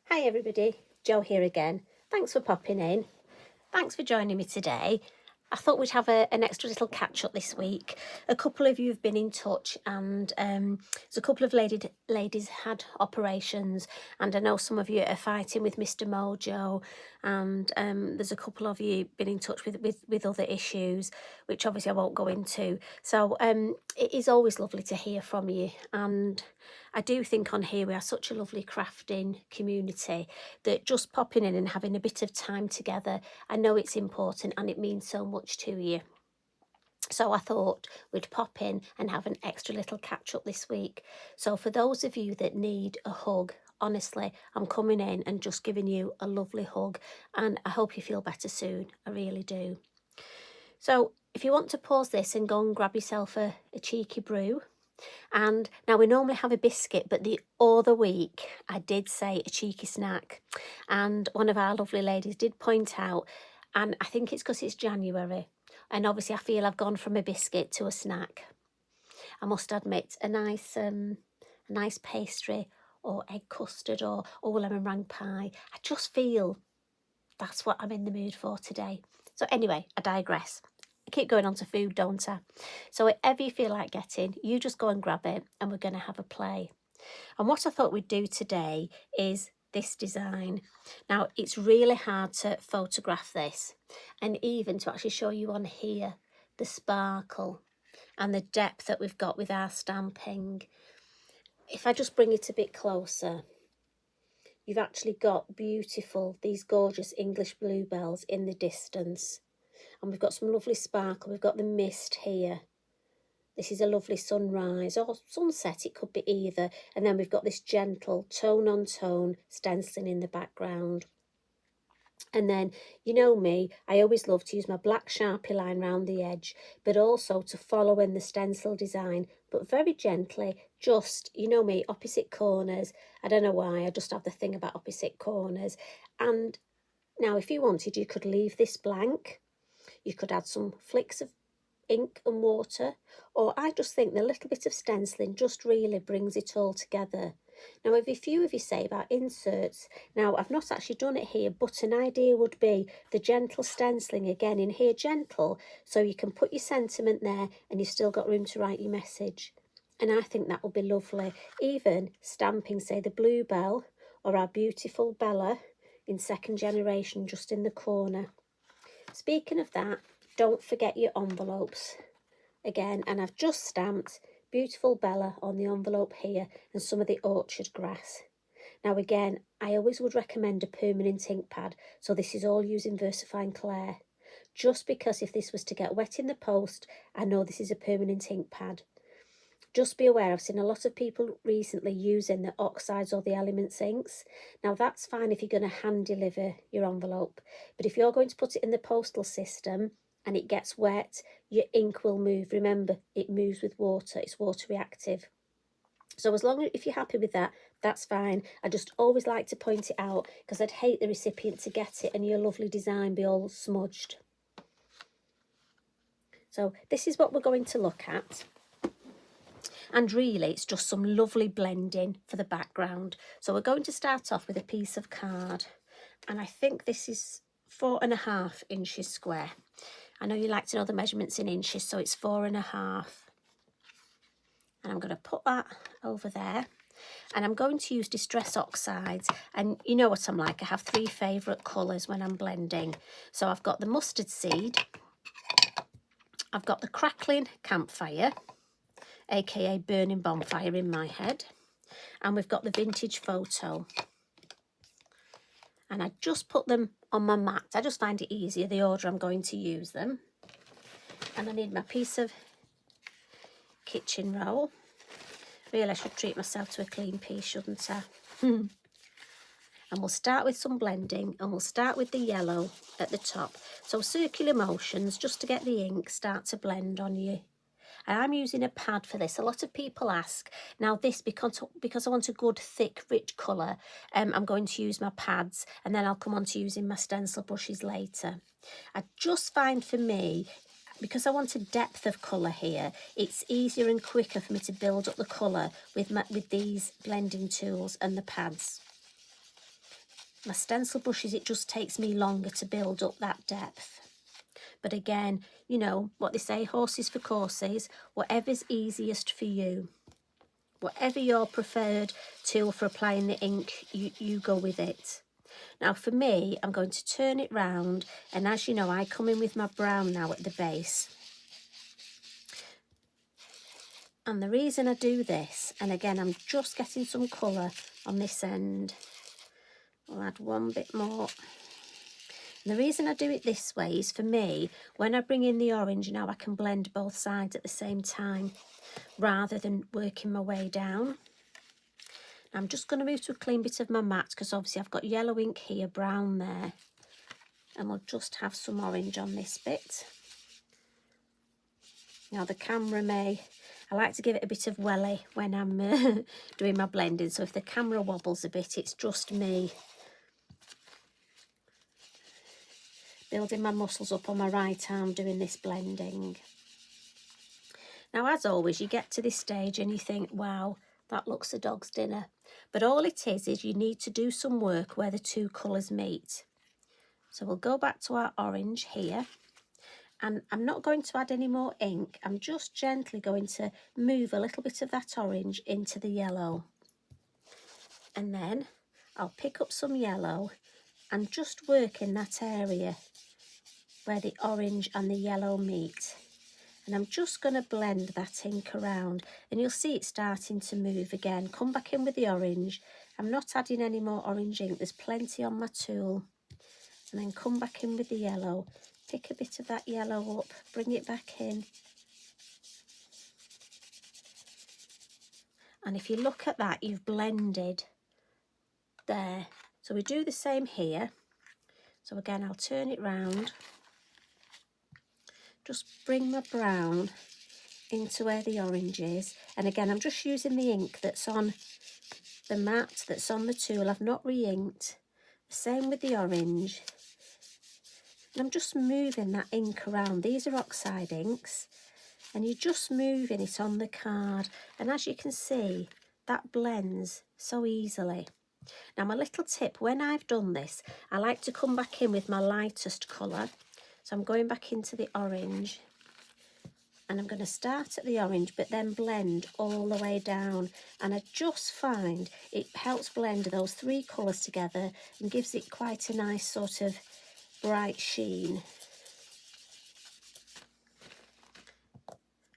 Hi everybody, Jo here again. Thanks for popping in. Thanks for joining me today. I thought we'd have an extra little catch up this week. A couple of you have been in touch, and there's a couple of ladies had operations, and I know some of you are fighting with Mr. Mojo, and there's a couple of you been in touch with other issues, which obviously I won't go into. So it is always lovely to hear from you, and I do think on here we are such a lovely crafting community that just popping in and having a bit of time together, I know it's important and it means so much to you. So I thought we'd pop in and have an extra little catch up this week. So for those of you that need a hug, honestly, I'm coming in and just giving you a lovely hug, and I hope you feel better soon. I really do. So if you want to pause this and go and grab yourself a cheeky brew. And now we normally have a biscuit, but the other week I did say a cheeky snack, and one of our lovely ladies did point out, and I think it's because it's January, and obviously I feel I've gone from a biscuit to a snack. I must admit, a nice pastry or egg custard or lemon meringue pie. I just feel that's what I'm in the mood for today. So anyway, I digress. I keep going on to food, don't I? So whatever you feel like getting, you just go and grab it, and we're going to have a play. And what I thought we'd do today is this design. Now, it's really hard to photograph this, and even to actually show you on here the sparkle and the depth that we've got with our stamping. If I just bring it a bit closer, you've actually got beautiful, these gorgeous English bluebells in the distance. And we've got some lovely sparkle. We've got the mist here. This is a lovely sunrise or sunset, it could be either. And then we've got this gentle tone on tone stenciling in the background. And then, you know me, I always love to use my black Sharpie line round the edge, but also to follow in the stencil design, but very gently, just, you know me, opposite corners. I don't know why, I just have the thing about opposite corners. And now if you wanted, you could leave this blank. You could add some flicks of ink and water, or I just think the little bit of stenciling just really brings it all together. Now, if a few of you say about inserts, now I've not actually done it here, but an idea would be the gentle stenciling again in here, gentle, so you can put your sentiment there and you've still got room to write your message. And I think that would be lovely. Even stamping, say, the bluebell or our beautiful Bella in second generation just in the corner. Speaking of that, don't forget your envelopes again, and I've just stamped beautiful Bella on the envelope here and some of the orchard grass. Now again, I always would recommend a permanent ink pad, so this is all using Versafine Clair, just because if this was to get wet in the post, I know this is a permanent ink pad. Just be aware, I've seen a lot of people recently using the oxides or the Elegance inks. Now that's fine if you're going to hand deliver your envelope, but if you're going to put it in the postal system and it gets wet, your ink will move. Remember, it moves with water, it's water reactive. So as long as if you're happy with that, that's fine. I just always like to point it out because I'd hate the recipient to get it and your lovely design be all smudged. So this is what we're going to look at. And really, it's just some lovely blending for the background. So we're going to start off with a piece of card. And I think this is 4.5 inches square. I know you like to know the measurements in inches, so it's 4.5. And I'm going to put that over there. And I'm going to use Distress Oxides. And you know what I'm like, I have 3 favourite colours when I'm blending. So I've got the Mustard Seed. I've got the Crackling Campfire, aka Burning Bonfire in my head, and we've got the Vintage Photo. And I just put them on my mat. I just find it easier, the order I'm going to use them. And I need my piece of kitchen roll. Really, I should treat myself to a clean piece, shouldn't I? And we'll start with some blending, and we'll start with the yellow at the top. So circular motions just to get the ink start to blend on you. And I'm using a pad for this. A lot of people ask. Now this, because I want a good, thick, rich colour, I'm going to use my pads, and then I'll come on to using my stencil brushes later. I just find for me, because I want a depth of colour here, it's easier and quicker for me to build up the colour with these blending tools and the pads. My stencil brushes, it just takes me longer to build up that depth. But again, you know what they say, horses for courses, whatever's easiest for you. Whatever your preferred tool for applying the ink, you go with it. Now for me, I'm going to turn it round, and as you know, I come in with my brown now at the base. And the reason I do this, and again, I'm just getting some colour on this end. I'll add one bit more. And the reason I do it this way is for me, when I bring in the orange, now I can blend both sides at the same time, rather than working my way down. I'm just going to move to a clean bit of my mat, because obviously I've got yellow ink here, brown there, and we'll just have some orange on this bit. Now the camera I like to give it a bit of welly when I'm doing my blending, so if the camera wobbles a bit, it's just me building my muscles up on my right arm doing this blending. Now as always, you get to this stage and you think, wow, that looks a dog's dinner. But all it is you need to do some work where the two colours meet. So we'll go back to our orange here. And I'm not going to add any more ink. I'm just gently going to move a little bit of that orange into the yellow. And then I'll pick up some yellow and just work in that area where the orange and the yellow meet. And I'm just going to blend that ink around, and you'll see it starting to move again. Come back in with the orange. I'm not adding any more orange ink. There's plenty on my tool. And then come back in with the yellow. Pick a bit of that yellow up, bring it back in. And if you look at that, you've blended there. So we do the same here. So again, I'll turn it round. Just bring my brown into where the orange is. And again, I'm just using the ink that's on the mat, that's on the tool. I've not re-inked. Same with the orange. And I'm just moving that ink around. These are oxide inks. And you're just moving it on the card. And as you can see, that blends so easily. Now my little tip, when I've done this, I like to come back in with my lightest colour. So I'm going back into the orange, and I'm going to start at the orange but then blend all the way down, and I just find it helps blend those three colours together and gives it quite a nice sort of bright sheen.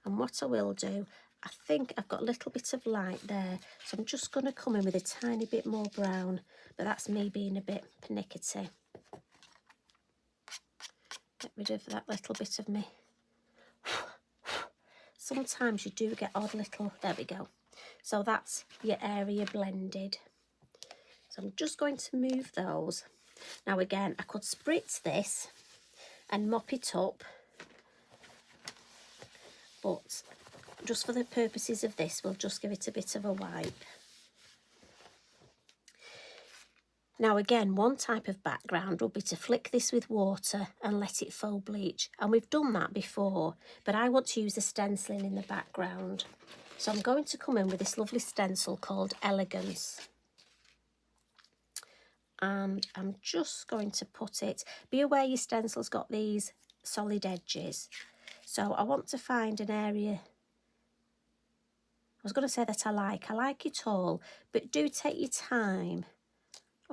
And what I will do, I think I've got a little bit of light there, so I'm just going to come in with a tiny bit more brown, but that's me being a bit pernickety. Get rid of that little bit of me. Sometimes you do get odd little, there we go. So that's your area blended. So I'm just going to move those. Now again, I could spritz this and mop it up, but just for the purposes of this, we'll just give it a bit of a wipe. Now again, one type of background would be to flick this with water and let it faux bleach. And we've done that before, but I want to use the stenciling in the background. So I'm going to come in with this lovely stencil called Elegance. And I'm just going to put it, be aware your stencil's got these solid edges. So I want to find an area, I was going to say that I like it all, but do take your time.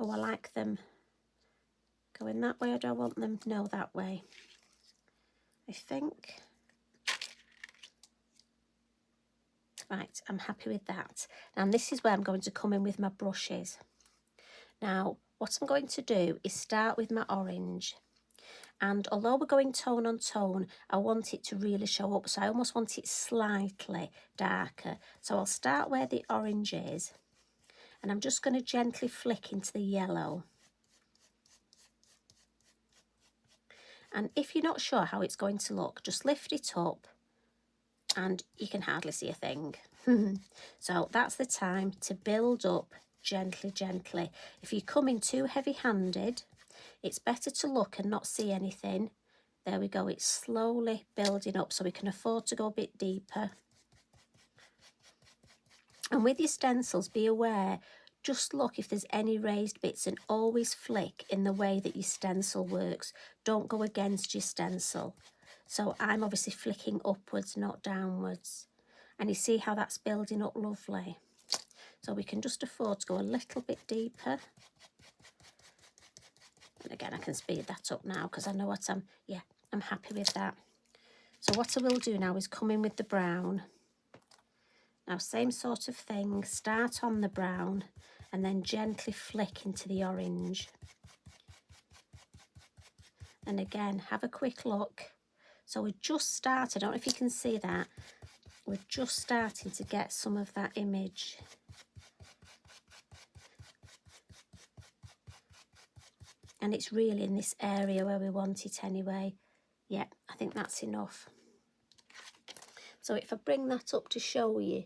Oh, I like them going that way, or do I want them? No, that way. I think. Right, I'm happy with that. And this is where I'm going to come in with my brushes. Now, what I'm going to do is start with my orange. And although we're going tone on tone, I want it to really show up. So I almost want it slightly darker. So I'll start where the orange is. And I'm just going to gently flick into the yellow. And if you're not sure how it's going to look, just lift it up and you can hardly see a thing. So that's the time to build up gently, gently. If you come in too heavy-handed, it's better to look and not see anything. There we go, it's slowly building up so we can afford to go a bit deeper. And with your stencils, be aware, just look if there's any raised bits, and always flick in the way that your stencil works. Don't go against your stencil. So I'm obviously flicking upwards, not downwards. And you see how that's building up lovely. So we can just afford to go a little bit deeper. And again, I can speed that up now because I know what I'm happy with that. So what I will do now is come in with the brown. Now, same sort of thing, start on the brown and then gently flick into the orange. And again, have a quick look. So we just started, I don't know if you can see that, we're just starting to get some of that image. And it's really in this area where we want it anyway. Yeah, I think that's enough. So if I bring that up to show you,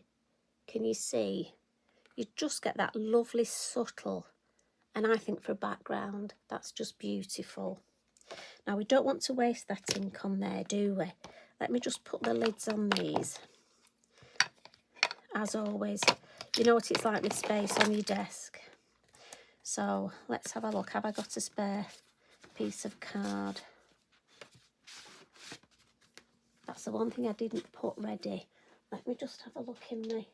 can you see? You just get that lovely subtle, and I think for a background, that's just beautiful. Now we don't want to waste that ink on there, do we? Let me just put the lids on these. As always, you know what it's like with space on your desk. So let's have a look. Have I got a spare piece of card? That's the one thing I didn't put ready. Let me just have a look in the...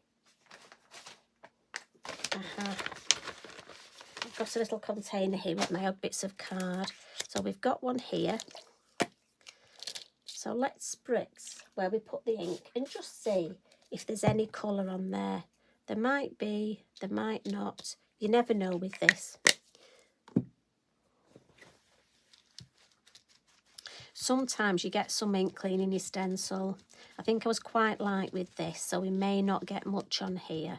I've got a little container here with my odd bits of card. So we've got one here. So let's spritz where we put the ink and just see if there's any colour on there. There might be, there might not. You never know with this. Sometimes you get some ink cleaning your stencil. I think I was quite light with this, so we may not get much on here.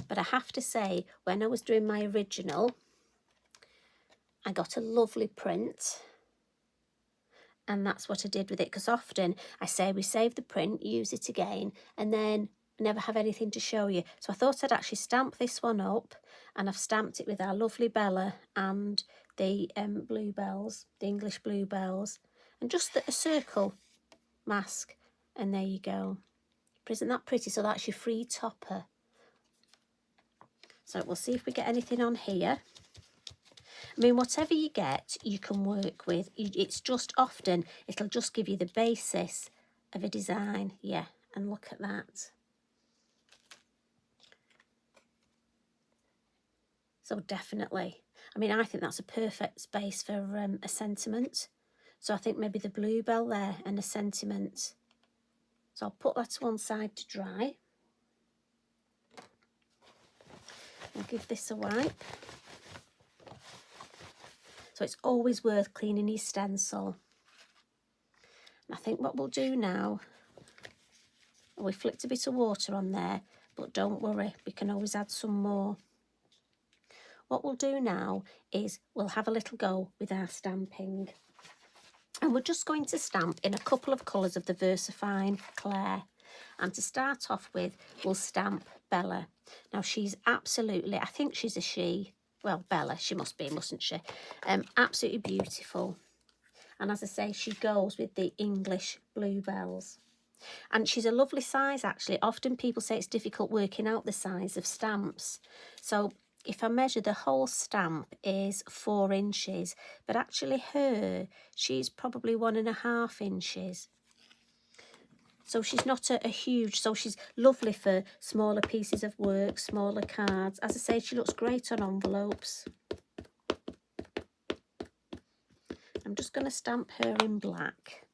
But I have to say, when I was doing my original, I got a lovely print. And that's what I did with it, because often I say we save the print, use it again, and then never have anything to show you. So I thought I'd actually stamp this one up, and I've stamped it with our lovely Bella and the bluebells, the English bluebells, and just a circle mask, and there you go. Isn't that pretty? So that's your free topper. So we'll see if we get anything on here. I mean, whatever you get, you can work with. It's just often, it'll just give you the basis of a design. Yeah, and look at that. So definitely, I mean, I think that's a perfect space for a sentiment. So I think maybe the bluebell there and a sentiment. So I'll put that to one side to dry. I'll give this a wipe. So it's always worth cleaning your stencil. And I think what we'll do now, we flicked a bit of water on there, but don't worry, we can always add some more. What we'll do now is we'll have a little go with our stamping. And we're just going to stamp in a couple of colours of the Versafine Clair. And to start off with, we'll stamp Bella. Now she's absolutely, I think she's a she. Well, Bella, she must be, mustn't she? Absolutely beautiful. And as I say, she goes with the English bluebells. And she's a lovely size, actually. Often people say it's difficult working out the size of stamps. So if I measure, the whole stamp is 4 inches. But actually she's probably 1.5 inches. So she's not a huge, so she's lovely for smaller pieces of work, smaller cards. As I say, she looks great on envelopes. I'm just going to stamp her in black.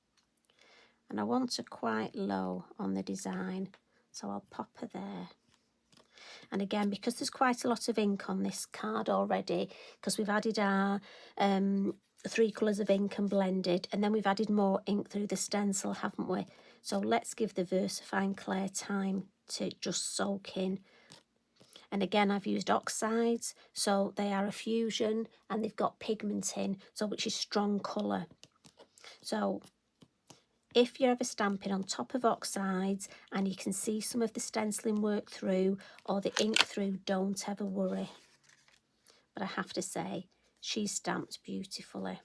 And I want her quite low on the design, so I'll pop her there. And again, because there's quite a lot of ink on this card already, because we've added our 3 colours of ink and blended, and then we've added more ink through the stencil, haven't we? So let's give the Versafine Clair time to just soak in. And again, I've used oxides, so they are a fusion, and they've got pigment in, so which is strong colour. So if you're ever stamping on top of oxides and you can see some of the stenciling work through or the ink through, don't ever worry. But I have to say, she's stamped beautifully.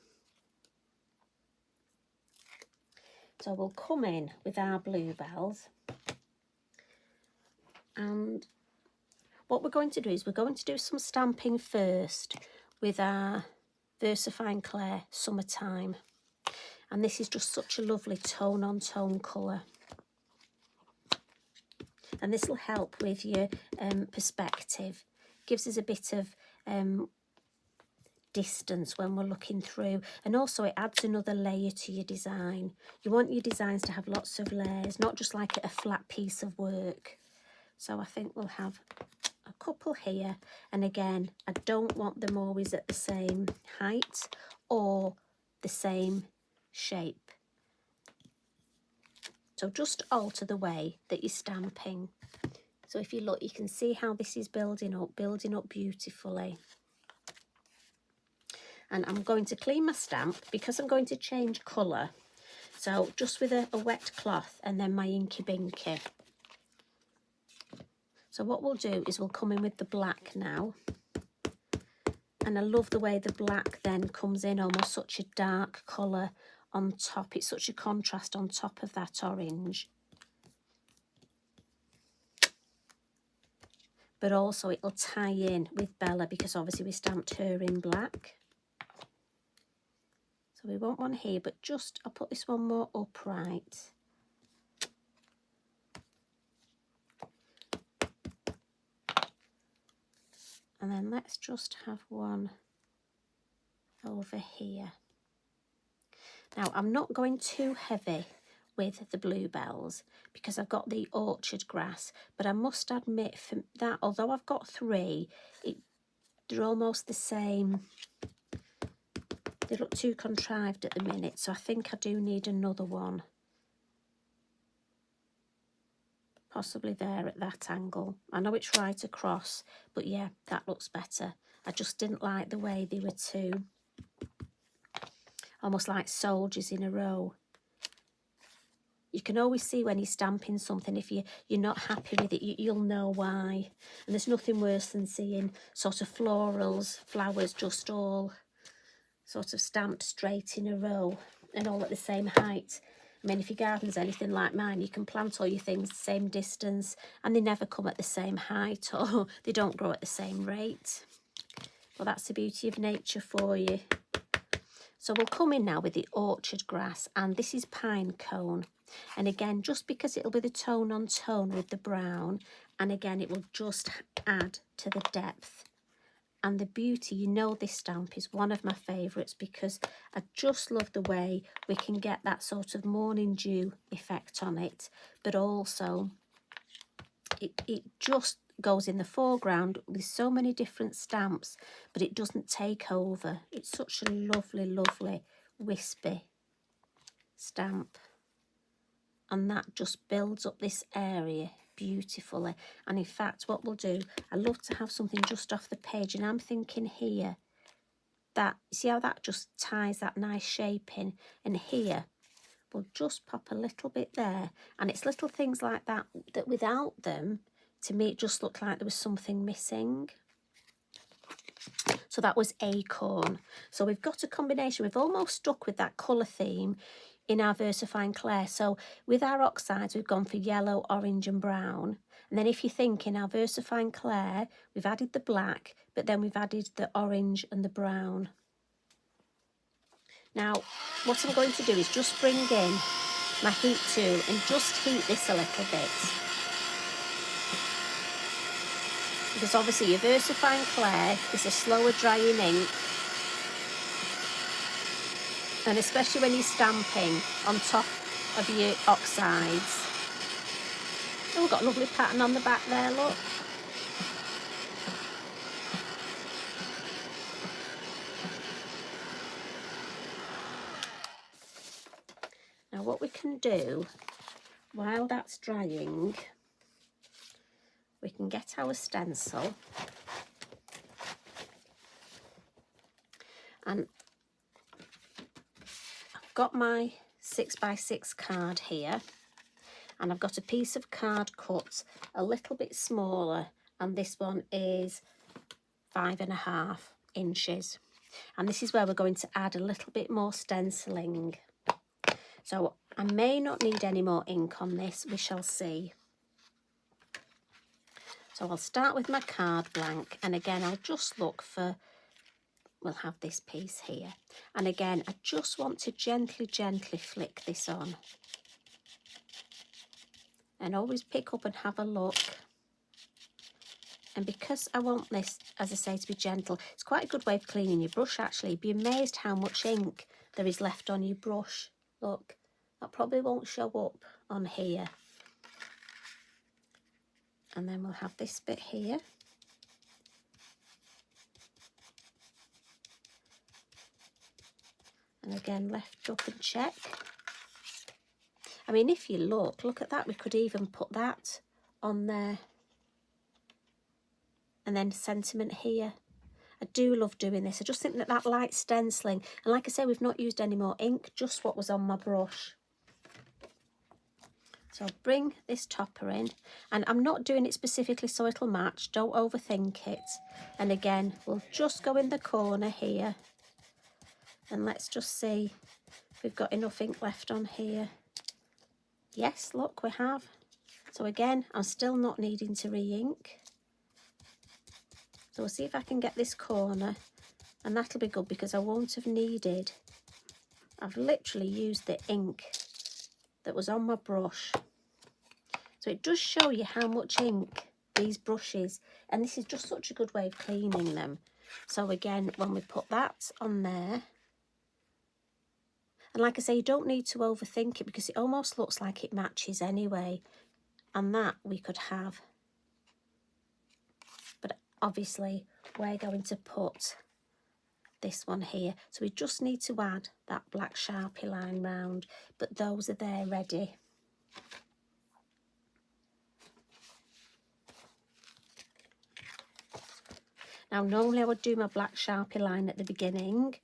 So we'll come in with our bluebells. And what we're going to do is we're going to do some stamping first with our Versafine Clair Summertime. And this is just such a lovely tone-on-tone colour. And this will help with your perspective. Gives us a bit of distance when we're looking through, and also it adds another layer to your design. You want your designs to have lots of layers, not just like a flat piece of work. So I think we'll have a couple here, and again, I don't want them always at the same height or the same shape. So just alter the way that you're stamping. So if you look, you can see how this is building up beautifully. And I'm going to clean my stamp because I'm going to change colour. So just with a wet cloth and then my Inky Binky. So what we'll do is we'll come in with the black now. And I love the way the black then comes in almost such a dark colour on top. It's such a contrast on top of that orange. But also it'll tie in with Bella because obviously we stamped her in black. So we want one here, but just, I'll put this one more upright. And then let's just have one over here. Now I'm not going too heavy with the Bluebells because I've got the Orchard Grass, but I must admit for that, although I've got 3, they're almost the same. They look too contrived at the minute, so I think I do need another one. Possibly there at that angle. I know it's right across, but yeah, that looks better. I just didn't like the way they were too, almost like soldiers in a row. You can always see when you're stamping something, if you're not happy with it, you'll know why. And there's nothing worse than seeing sort of florals, flowers just all sort of stamped straight in a row and all at the same height. I mean, if your garden's anything like mine, you can plant all your things the same distance and they never come at the same height or they don't grow at the same rate. Well, that's the beauty of nature for you. So we'll come in now with the Orchard Grass, and this is Pinecone. And again, just because it'll be the tone on tone with the brown, and again, it will just add to the depth. And the beauty, you know, this stamp is one of my favourites because I just love the way we can get that sort of morning dew effect on it, but also it just goes in the foreground with so many different stamps, but it doesn't take over. It's such a lovely, lovely wispy stamp, and that just builds up this area beautifully. And in fact, what we'll do, I love to have something just off the page, and I'm thinking here that, see how that just ties that nice shape in, and here we'll just pop a little bit there. And it's little things like that that without them, to me, it just looked like there was something missing. So that was Acorn. So we've got a combination. We've almost stuck with that colour theme in our Versafine Clair. So with our oxides, we've gone for yellow, orange and brown. And then if you think in our Versafine Clair, we've added the black, but then we've added the orange and the brown. Now, what I'm going to do is just bring in my heat tool and just heat this a little bit. Because obviously your Versafine Clair is a slower drying ink. And especially when you're stamping on top of your oxides. Oh, we've got a lovely pattern on the back there, look. Now what we can do, while that's drying, we can get our stencil. And got my 6x6 card here, and I've got a piece of card cut a little bit smaller, and this one is 5.5 inches, and this is where we're going to add a little bit more stenciling. So I may not need any more ink on this, we shall see. So I'll start with my card blank, and again I'll just look for, we'll have this piece here, and again I just want to gently flick this on, and always pick up and have a look. And because I want this, as I say, to be gentle, it's quite a good way of cleaning your brush actually. You'd be amazed how much ink there is left on your brush. Look, that probably won't show up on here. And then we'll have this bit here. And again, left up and check. I mean, if you look at that, we could even put that on there. And then sentiment here. I do love doing this. I just think that that light stenciling, and like I say, we've not used any more ink, just what was on my brush. So I'll bring this topper in, and I'm not doing it specifically so it'll match, don't overthink it. And again, we'll just go in the corner here, and let's just see if we've got enough ink left on here. Yes, look, we have. So again, I'm still not needing to re-ink. So we'll see if I can get this corner, and that'll be good because I won't have needed, I've literally used the ink that was on my brush. So it does show you how much ink these brushes, and this is just such a good way of cleaning them. So again, when we put that on there, and like I say, you don't need to overthink it because it almost looks like it matches anyway, and that we could have. But obviously we're going to put this one here, so we just need to add that black Sharpie line round, but those are there ready. Now normally I would do my black Sharpie line at the beginning,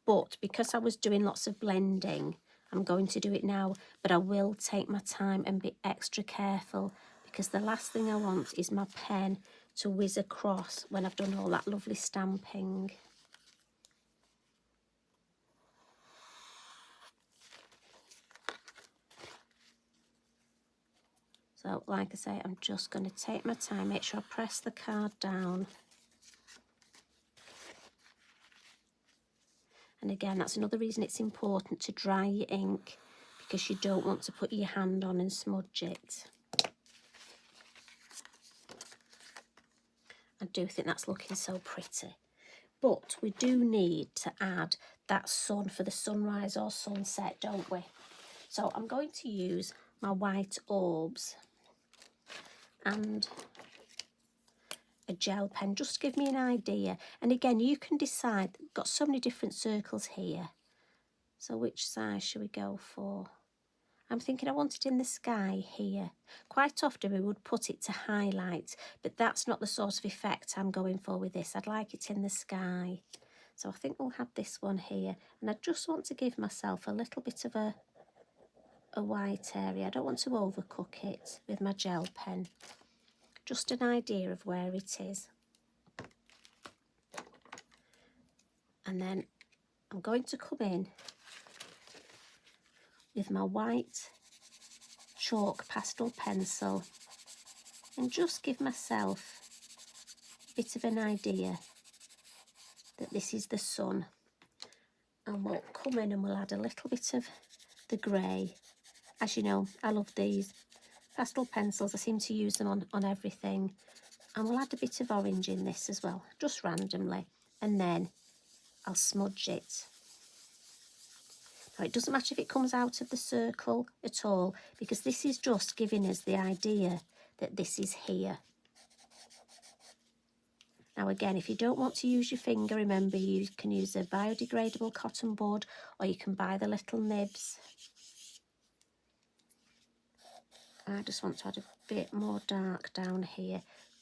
but because I was doing lots of blending, I'm going to do it now, but I will take my time and be extra careful because the last thing I want is my pen to whiz across when I've done all that lovely stamping. So like I say, I'm just going to take my time, make sure I press the card down. And again, that's another reason it's important to dry your ink, because you don't want to put your hand on and smudge it. I do think that's looking so pretty. But we do need to add that sun for the sunrise or sunset, don't we? So I'm going to use my white orbs and a gel pen just to give me an idea. And again, you can decide, we've got so many different circles here. So which size should we go for? I'm thinking I want it in the sky here. Quite often we would put it to highlight, but that's not the sort of effect I'm going for with this. I'd like it in the sky. So I think we'll have this one here. And I just want to give myself a little bit of a white area. I don't want to overcook it with my gel pen. Just an idea of where it is. And then I'm going to come in with my white chalk pastel pencil and just give myself a bit of an idea that this is the sun. And we'll come in and we'll add a little bit of the grey. As you know, I love these pastel pencils. I seem to use them on everything. And we'll add a bit of orange in this as well, just randomly. And then I'll smudge it. Now, it doesn't matter if it comes out of the circle at all, because this is just giving us the idea that this is here. Now again, if you don't want to use your finger, remember you can use a biodegradable cotton bud, or you can buy the little nibs. I just want to add a bit more dark down here,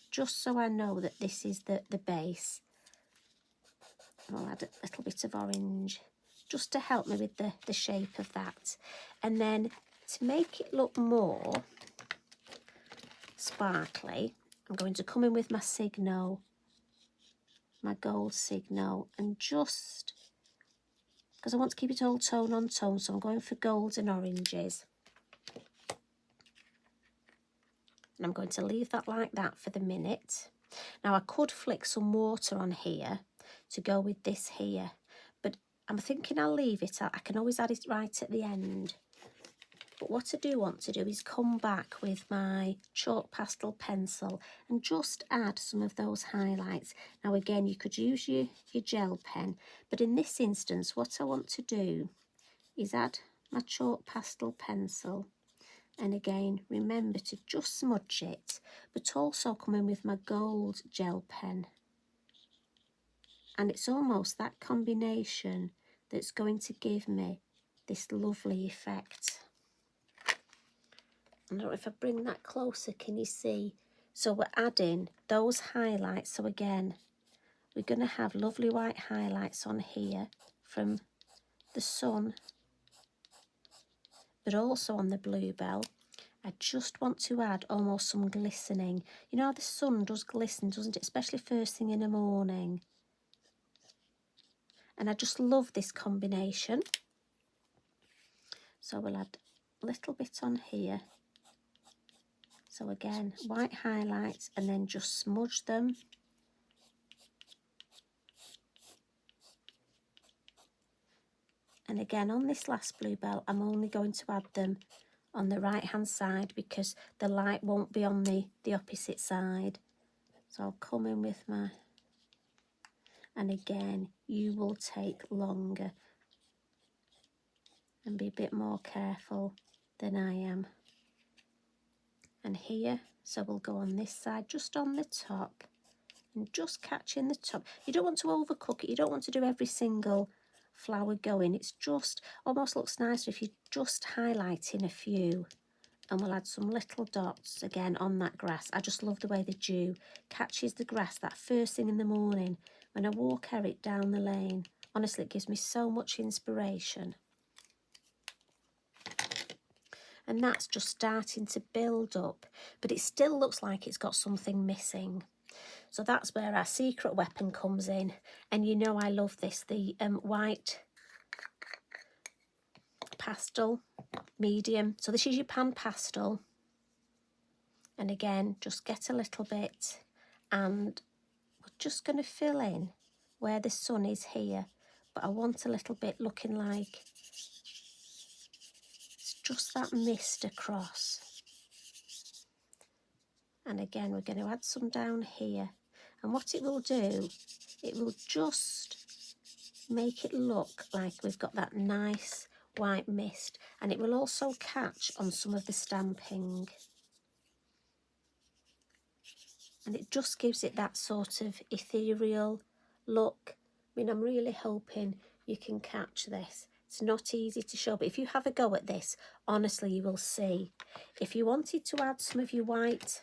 just so I know that this is the base. I'll add a little bit of orange, just to help me with the shape of that. And then to make it look more sparkly, I'm going to come in with my Signo, my gold Signo, and just, because I want to keep it all tone on tone, so I'm going for golds and oranges. And I'm going to leave that like that for the minute. Now I could flick some water on here to go with this here, but I'm thinking I'll leave it. I can always add it right at the end. But what I do want to do is come back with my chalk pastel pencil and just add some of those highlights. Now again, you could use your gel pen, but in this instance, what I want to do is add my chalk pastel pencil. And again, remember to just smudge it, but also come in with my gold gel pen. And it's almost that combination that's going to give me this lovely effect. I don't know if I bring that closer, can you see? So we're adding those highlights. So again, we're going to have lovely white highlights on here from the sun, but also on the bluebell. I just want to add almost some glistening. You know how the sun does glisten, doesn't it? Especially first thing in the morning. And I just love this combination. So we'll add a little bit on here. So again, white highlights and then just smudge them. And again, on this last bluebell, I'm only going to add them on the right hand side because the light won't be on the opposite side. So I'll come in with my, and again, you will take longer and be a bit more careful than I am. And here, so we'll go on this side, just on the top, and just catching the top. You don't want to overcook it, you don't want to do every single flower going. It's just, almost looks nicer if you're just highlighting a few. And we'll add some little dots again on that grass. I just love the way the dew catches the grass that first thing in the morning when I walk Eric down the lane. Honestly, it gives me so much inspiration. And that's just starting to build up, but it still looks like it's got something missing. So that's where our secret weapon comes in. And you know I love this, the white pastel medium. So this is your PanPastel. And again, just get a little bit, and we're just going to fill in where the sun is here. But I want a little bit looking like it's just that mist across. And again, we're going to add some down here. And what it will do, it will just make it look like we've got that nice white mist. And it will also catch on some of the stamping. And it just gives it that sort of ethereal look. I mean, I'm really hoping you can catch this. It's not easy to show, but if you have a go at this, honestly, you will see. If you wanted to add some of your white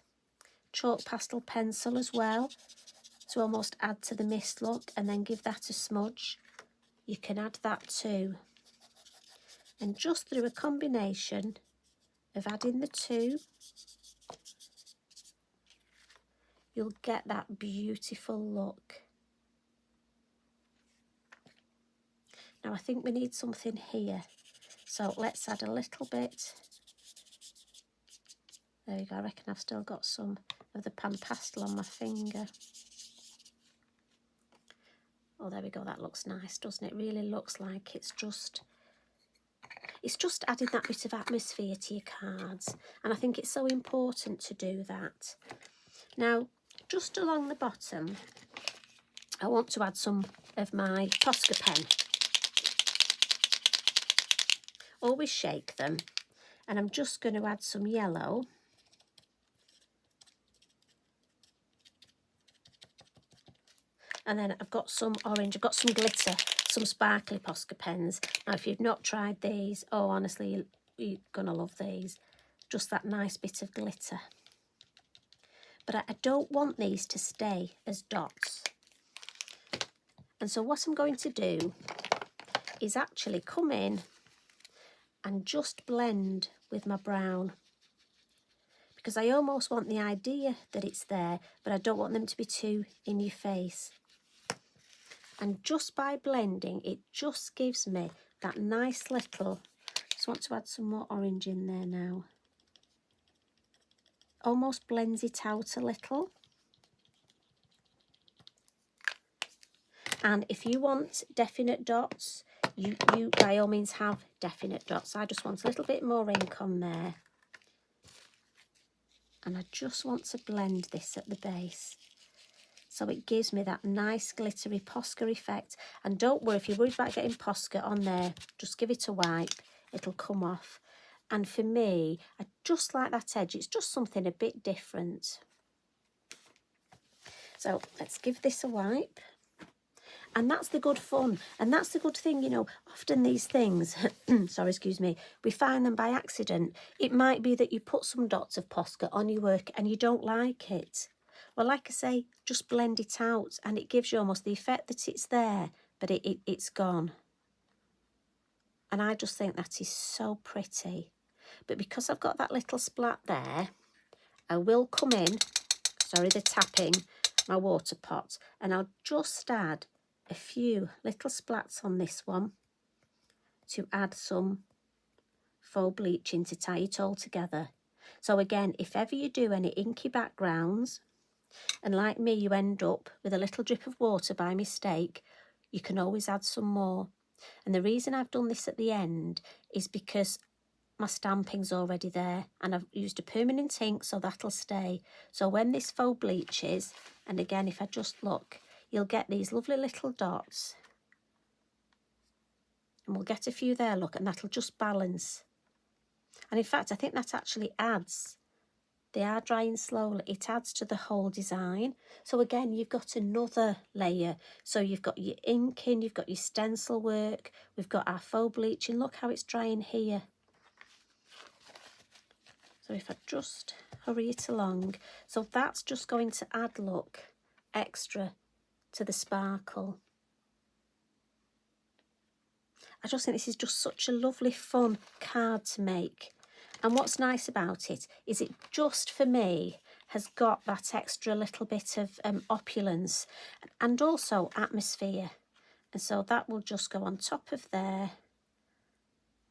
chalk pastel pencil as well, to almost add to the mist look and then give that a smudge, you can add that too. And just through a combination of adding the two, you'll get that beautiful look. Now I think we need something here, so let's add a little bit. There you go, I reckon I've still got some of the PanPastel on my finger. Oh, there we go, that looks nice, doesn't it? Really looks like it's just adding that bit of atmosphere to your cards. And I think it's so important to do that. Now, just along the bottom, I want to add some of my Posca pen. Always shake them. And I'm just going to add some yellow. And then I've got some orange, I've got some glitter, some sparkly Posca pens. Now, if you've not tried these, oh, honestly, you're going to love these. Just that nice bit of glitter. But I don't want these to stay as dots. And so what I'm going to do is actually come in and just blend with my brown. Because I almost want the idea that it's there, but I don't want them to be too in your face. And just by blending, it just gives me that nice little, just want to add some more orange in there now. almost blends it out a little. And if you want definite dots, you by all means have definite dots. I just want a little bit more ink on there. And I just want to blend this at the base, so it gives me that nice glittery Posca effect. And don't worry, if you're worried about getting Posca on there, just give it a wipe, it'll come off. And for me, I just like that edge, it's just something a bit different. So let's give this a wipe. And that's the good fun, and that's the good thing, you know, often these things, sorry, excuse me, we find them by accident. It might be that you put some dots of Posca on your work and you don't like it. Well, like I say, just blend it out and it gives you almost the effect that it's there, but it's gone. And I just think that is so pretty. But because I've got that little splat there, I will come in, sorry, the tapping, my water pot, and I'll just add a few little splats on this one to add some faux bleaching to tie it all together. So again, if ever you do any inky backgrounds, and like me, you end up with a little drip of water by mistake, you can always add some more. And the reason I've done this at the end is because my stamping's already there and I've used a permanent ink, so that'll stay. So when this faux bleaches, and again, if I just look, you'll get these lovely little dots. And we'll get a few there, look, and that'll just balance. And in fact, I think that actually adds, they are drying slowly, it adds to the whole design. So again, you've got another layer. So you've got your inking, you've got your stencil work, we've got our faux bleaching. Look how it's drying here. So if I just hurry it along, so that's just going to add, look, extra to the sparkle. I just think this is just such a lovely, fun card to make. And what's nice about it is it just, for me, has got that extra little bit of opulence and also atmosphere. And so that will just go on top of there,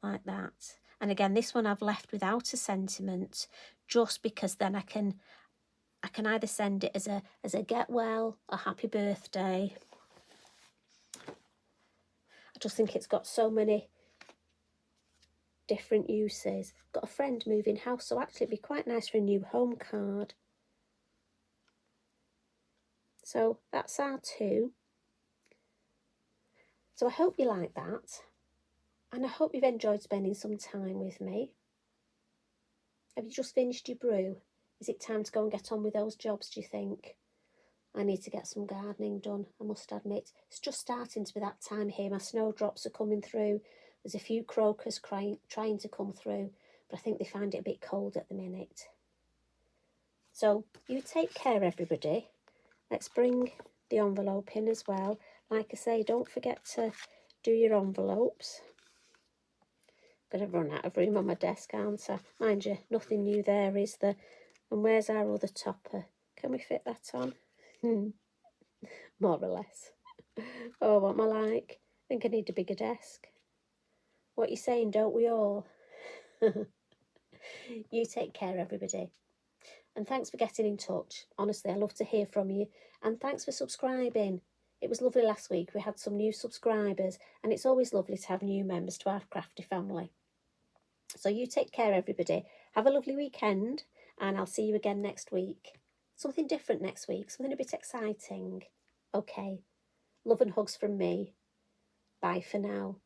like that. And again, this one I've left without a sentiment, just because then I can either send it as a get well, a happy birthday. I just think it's got so many different uses. Got a friend moving house, so actually it'd be quite nice for a new home card. So that's our two. So I hope you like that, and I hope you've enjoyed spending some time with me. Have you just finished your brew? Is it time to go and get on with those jobs, do you think? I need to get some gardening done, I must admit. It's just starting to be that time here. My snowdrops are coming through. There's a few crocus trying to come through, but I think they find it a bit cold at the minute. So you take care, everybody. Let's bring the envelope in as well. Like I say, don't forget to do your envelopes. Gonna run out of room on my desk, aren't I? Mind you, nothing new there, is there? And where's our other topper? Can we fit that on? More or less. Oh, what am I like? I think I need a bigger desk. What you saying, don't we all? You take care, everybody. And thanks for getting in touch. Honestly, I love to hear from you. And thanks for subscribing. It was lovely last week. We had some new subscribers, and it's always lovely to have new members to our crafty family. So you take care, everybody. Have a lovely weekend, and I'll see you again next week. Something different next week, something a bit exciting. Okay. Love and hugs from me. Bye for now.